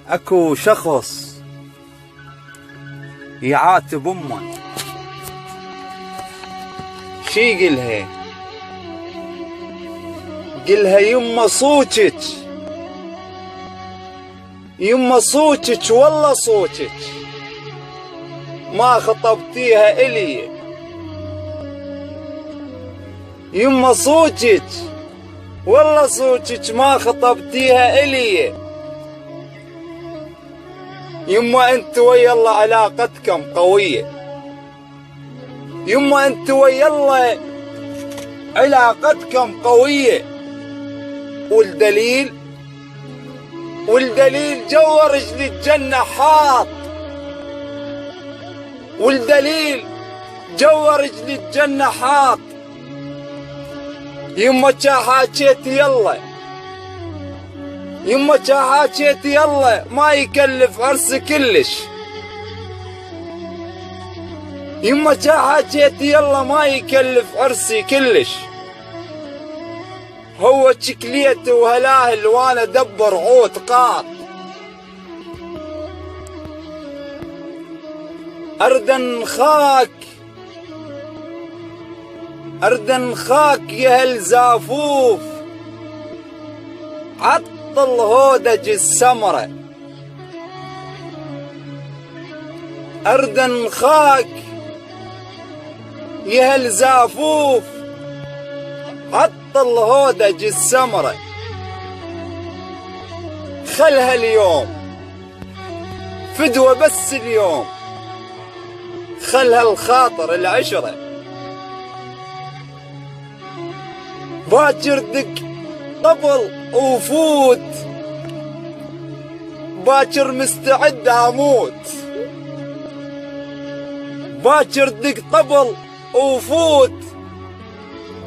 اكو شخص يعاتب امه، شي قلها؟ قلها يمه صوتك، يمه صوتك والله صوتك ما خطبتيها الي، يمه صوتك والله صوتك ما خطبتيها الي، يما انت ويا الله علاقتكم قوية، يما انت ويا الله علاقتكم قوية، والدليل جوا رجل الجنة حاط، والدليل جوا رجل الجنة حاط، يما حاجيت يلا، يما حاجيت يلا ما يكلف عرس كلش، يما حاجيت يلا ما يكلف عرسي كلش، هو شكليته وهلاهل وانا دبر عود قاط، أردن خاك يا هالزافوف، عطل هودج السمرة، أردن خاك يا هالزافوف، عطل هودج السمرة، خلها اليوم فدوة بس اليوم، خلها الخاطر العشرة، باكر دق طبل وفوت، باكر مستعد اموت، باكر دق طبل وفوت،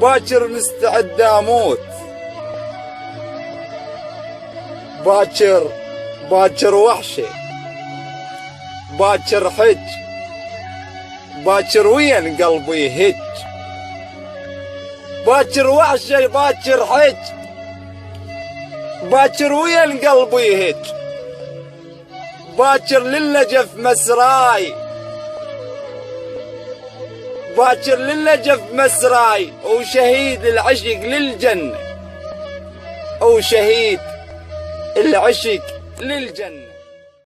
باكر مستعد اموت، باكر وحشة، باكر حج، باكر وين قلبي هج، باكر وحشة باكر حج، باكر وين قلبي هج، باكر للنجف مسراي، باكر للنجف مسراي، وشهيد العشق للجنة، وشهيد العشق للجنة.